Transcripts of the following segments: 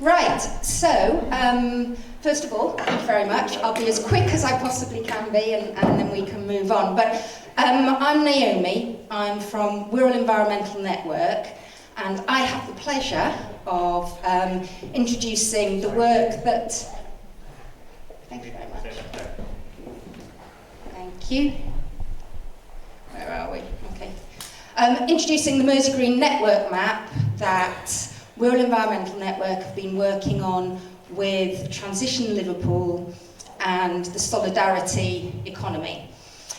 Right, so first of all, thank you very much. I'll be as quick as I possibly can be and then we can move on. But I'm Naomi, I'm from Wirral Environmental Network, and I have the pleasure of introducing the work that... Thank you very much. Thank you. Where are we? Okay. Introducing the Mersey Green Network map that Wirral Environmental Network have been working on with Transition Liverpool and the Solidarity Economy.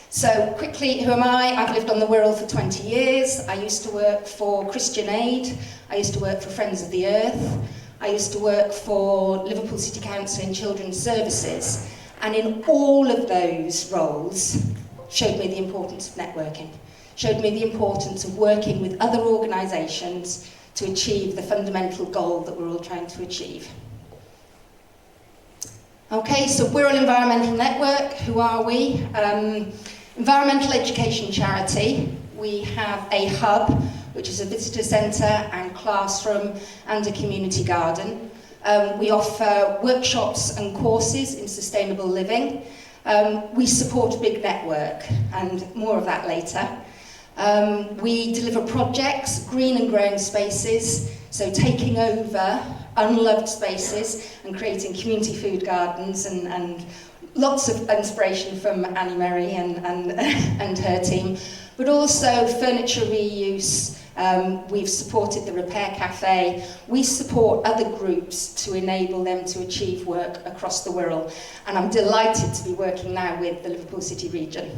So quickly, who am I? I've lived on the Wirral for 20 years. I used to work for Christian Aid. I used to work for Friends of the Earth. I used to work for Liverpool City Council in Children's Services. And in all of those roles, showed me the importance of networking, showed me the importance of working with other organisations to achieve the fundamental goal that we're all trying to achieve. Okay, so Wirral Environmental Network, who are we? Environmental education charity. We have a hub, which is a visitor centre and classroom and a community garden. We offer workshops and courses in sustainable living. We support a big network, and more of that later. We deliver projects, green and growing spaces, so taking over unloved spaces and creating community food gardens and lots of inspiration from Annie Merry and her team, but also furniture reuse. We've supported the Repair Cafe. We support other groups to enable them to achieve work across the Wirral, and I'm delighted to be working now with the Liverpool City region.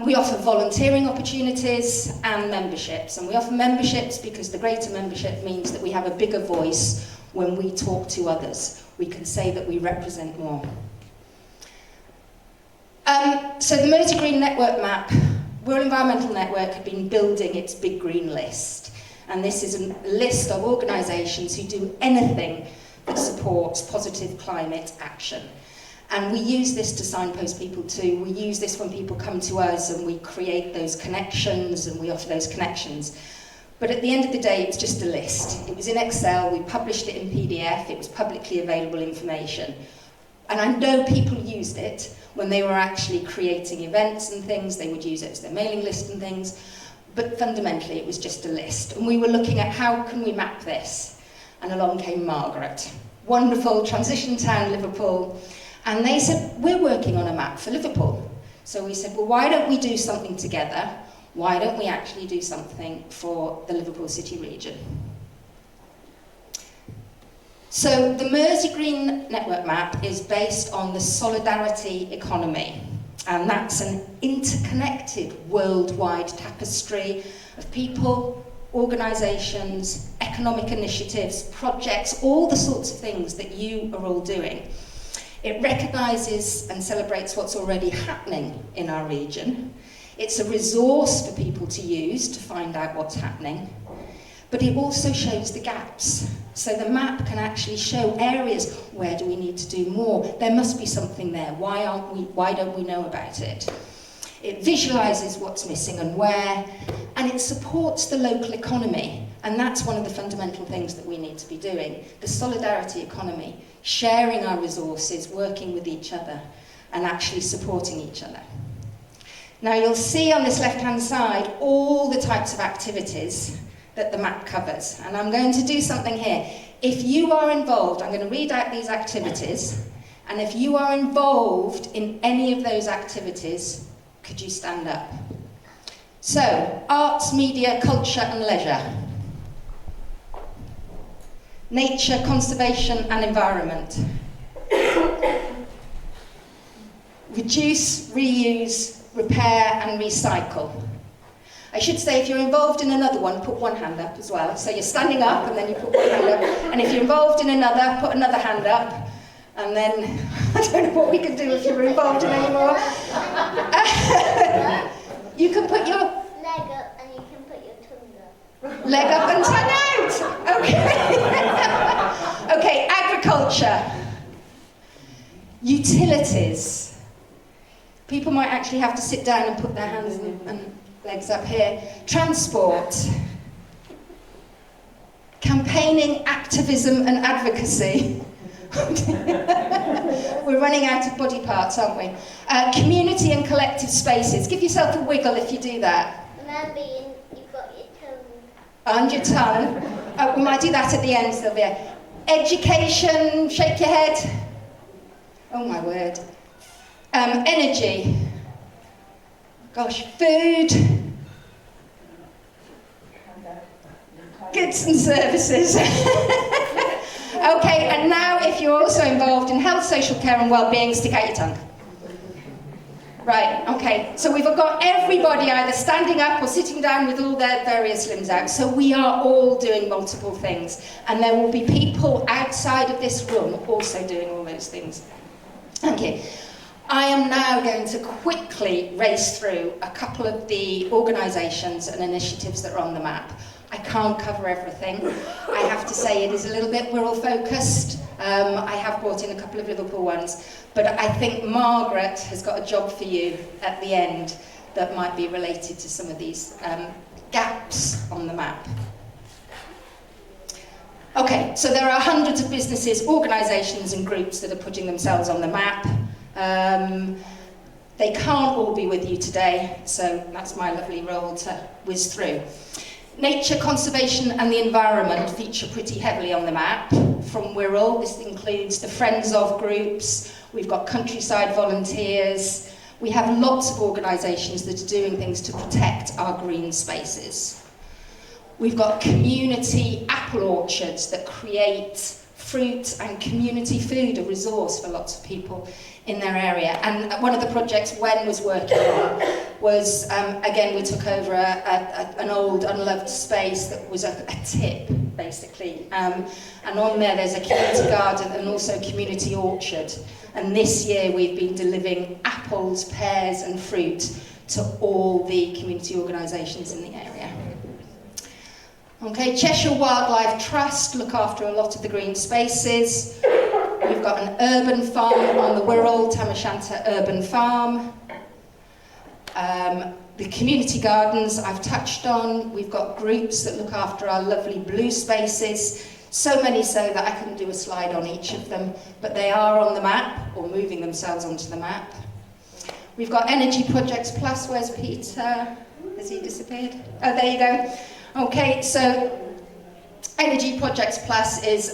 We offer volunteering opportunities and memberships, and we offer memberships because the greater membership means that we have a bigger voice when we talk to others. We can say that we represent more. So the Mersey Green Network map, Wirral Environmental Network have been building its Big Green list, and this is a list of organisations who do anything that supports positive climate action. And we use this to signpost people too. We use this when people come to us and we create those connections and we offer those connections. But at the end of the day, it's just a list. It was in Excel, we published it in PDF, it was publicly available information. And I know people used it when they were actually creating events and things. They would use it as their mailing list and things. But fundamentally, it was just a list. And we were looking at how can we map this? And along came Margaret. Wonderful transition town, Liverpool. And they said, we're working on a map for Liverpool. So we said, well, why don't we do something together? Why don't we actually do something for the Liverpool City region? So the Mersey Green Network map is based on the Solidarity Economy. And that's an interconnected worldwide tapestry of people, organisations, economic initiatives, projects, all the sorts of things that you are all doing. It recognises and celebrates what's already happening in our region. It's a resource for people to use to find out what's happening, but it also shows the gaps. So the map can actually show areas, where do we need to do more? There must be something there, why don't we know about it? It visualises what's missing and where, and it supports the local economy. And that's one of the fundamental things that we need to be doing. The solidarity economy, sharing our resources, working with each other, and actually supporting each other. Now you'll see on this left-hand side all the types of activities that the map covers. And I'm going to do something here. If you are involved, I'm going to read out these activities, and if you are involved in any of those activities, could you stand up? So, arts, media, culture and leisure. Nature, conservation and environment. Reduce, reuse, repair and recycle. I should say if you're involved in another one, put one hand up as well. So you're standing up and then you put one hand up. And if you're involved in another, put another hand up. And then, I don't know what we can do if you're involved in any more. You can put your leg up and you can put your tongue up. Leg up and tongue out. Okay. Okay, agriculture. Utilities. People might actually have to sit down and put their hands and legs up here. Transport. Campaigning, activism and advocacy. We're running out of body parts, aren't we? Community and collective spaces. Give yourself a wiggle if you do that. Remember, you've got your tongue. And your tongue. We might do that at the end, Sylvia. Education, shake your head. Oh my word. Energy. Gosh, food. Goods and services. Okay, and now if you're also involved in health, social care and well-being, stick out your tongue. Right, okay, so we've got everybody either standing up or sitting down with all their various limbs out, so we are all doing multiple things, and there will be people outside of this room also doing all those things. Thank you. I am now going to quickly race through a couple of the organisations and initiatives that are on the map. I can't cover everything. I have to say it is a little bit Wirral focused. I have brought in a couple of Liverpool ones, but I think Margaret has got a job for you at the end that might be related to some of these gaps on the map. Okay, so there are hundreds of businesses, organisations and groups that are putting themselves on the map. They can't all be with you today, so that's my lovely role to whiz through. Nature, conservation and the environment feature pretty heavily on the map from Wirral. This includes the Friends of groups, we've got countryside volunteers, we have lots of organisations that are doing things to protect our green spaces. We've got community apple orchards that create fruit and community food, a resource for lots of people in their area. And one of the projects Wen was working on was, again, we took over an old unloved space that was a tip, basically. And on there's a community garden and also a community orchard. And this year we've been delivering apples, pears and fruit to all the community organisations in the area. Okay, Cheshire Wildlife Trust look after a lot of the green spaces. We've got an urban farm on the Wirral, Tamashanta Urban Farm. The community gardens I've touched on. We've got groups that look after our lovely blue spaces. So many so that I couldn't do a slide on each of them, but they are on the map, or moving themselves onto the map. We've got Energy Projects Plus. Where's Peter? Has he disappeared? Oh, there you go. Okay, so Energy Projects Plus is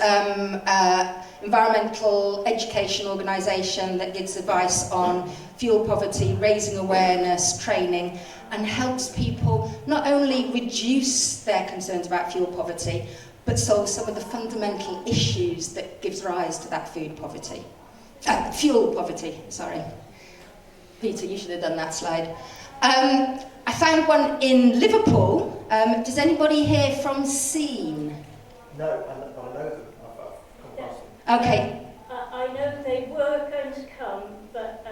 environmental education organisation that gives advice on fuel poverty, raising awareness, training, and helps people not only reduce their concerns about fuel poverty, but solve some of the fundamental issues that gives rise to that fuel poverty, sorry. Peter, you should have done that slide. I found one in Liverpool. Does anybody here from Scene? No, I know them. I've come across them. Okay. I know they were going to come, but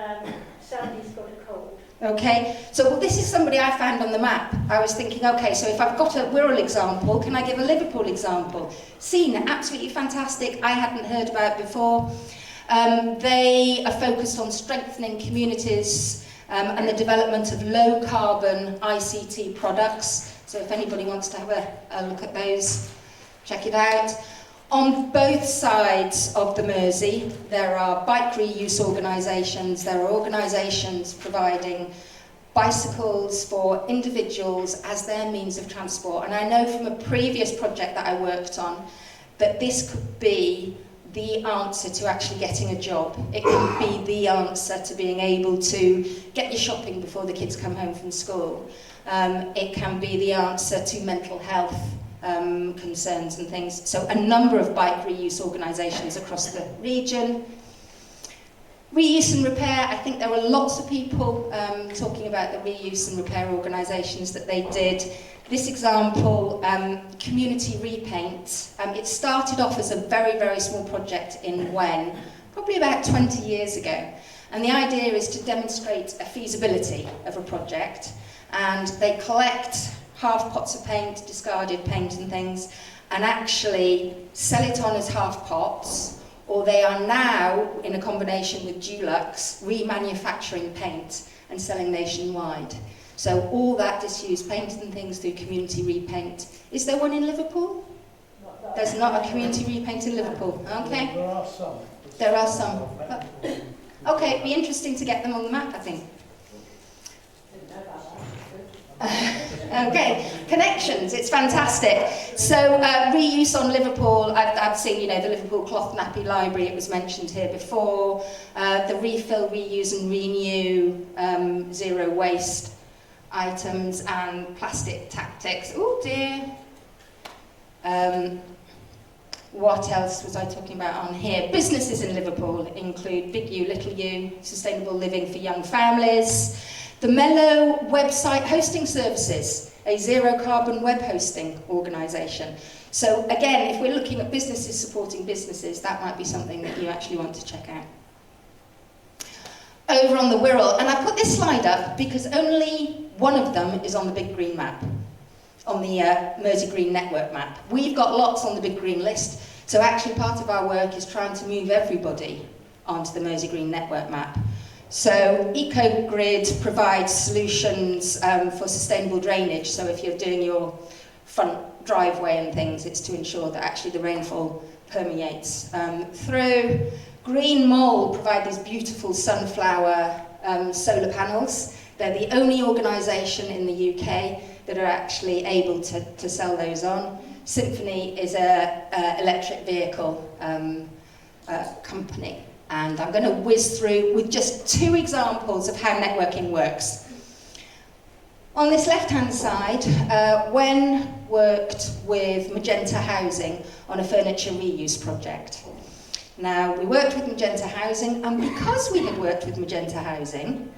Sandy's got a cold. Okay, so this is somebody I found on the map. I was thinking, okay, so if I've got a Wirral example, can I give a Liverpool example? Scene, absolutely fantastic, I hadn't heard about before. They are focused on strengthening communities and the development of low-carbon ICT products. So if anybody wants to have a look at those, check it out. On both sides of the Mersey, there are bike reuse organisations, there are organisations providing bicycles for individuals as their means of transport. And I know from a previous project that I worked on that this could be the answer to actually getting a job. It could be the answer to being able to get your shopping before the kids come home from school. It can be the answer to mental health concerns and things. So a number of bike reuse organisations across the region. Reuse and repair, I think there were lots of people talking about the reuse and repair organisations that they did. This example, Community Repaint, it started off as a very, very small project in Wen, probably about 20 years ago. And the idea is to demonstrate a feasibility of a project, and they collect half pots of paint, discarded paint and things, and actually sell it on as half pots, or they are now, in a combination with Dulux, remanufacturing paint and selling nationwide. So all that disused paint and things through Community Repaint. Is there one in Liverpool? Not There's not a community repaint in Liverpool. Okay. There are some. There are some. Okay, it'd be interesting to get them on the map, I think. Okay, connections, it's fantastic. So reuse on Liverpool, I've seen, the Liverpool Cloth Nappy Library, it was mentioned here before. The refill, reuse and renew, zero waste items and plastic tactics. Oh dear. What else was I talking about on here? Businesses in Liverpool include Big U, Little U, sustainable living for young families. The Mellow website hosting services, a zero carbon web hosting organisation. So again, if we're looking at businesses supporting businesses, that might be something that you actually want to check out. Over on the Wirral, and I put this slide up because only one of them is on the Big Green map, on the Mersey Green network map. We've got lots on the Big Green list, so actually part of our work is trying to move everybody onto the Mersey Green network map. So EcoGrid provides solutions for sustainable drainage. So if you're doing your front driveway and things, it's to ensure that actually the rainfall permeates through. Green Mole provide these beautiful sunflower solar panels. They're the only organisation in the UK that are actually able to sell those on. Symphony is an electric vehicle company. And I'm going to whiz through with just 2 examples of how networking works. On this left-hand side, Wen worked with Magenta Housing on a furniture reuse project. Now, we worked with Magenta Housing, and because we had worked with Magenta Housing,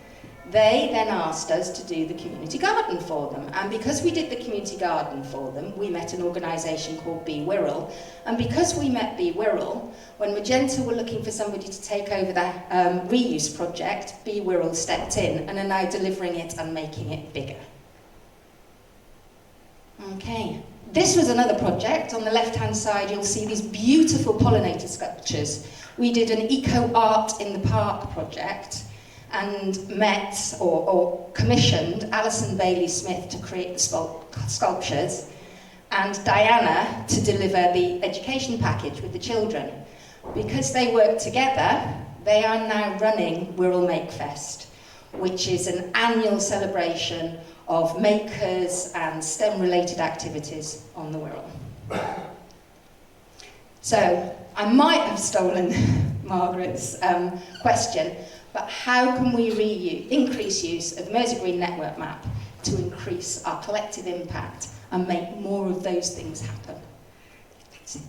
they then asked us to do the community garden for them. And because we did the community garden for them, we met an organisation called Wirral. And because we met Wirral, when Magenta were looking for somebody to take over the reuse project, Wirral stepped in and are now delivering it and making it bigger. Okay, this was another project. On the left-hand side, you'll see these beautiful pollinator sculptures. We did an Eco Art in the Park project, and met or commissioned Alison Bailey-Smith to create the sculptures and Diana to deliver the education package with the children. Because they work together, they are now running Wirral Make Fest, which is an annual celebration of makers and STEM-related activities on the Wirral. So, I might have stolen Margaret's question, but how can we increase use of the Mersey Green network map to increase our collective impact and make more of those things happen? That's it.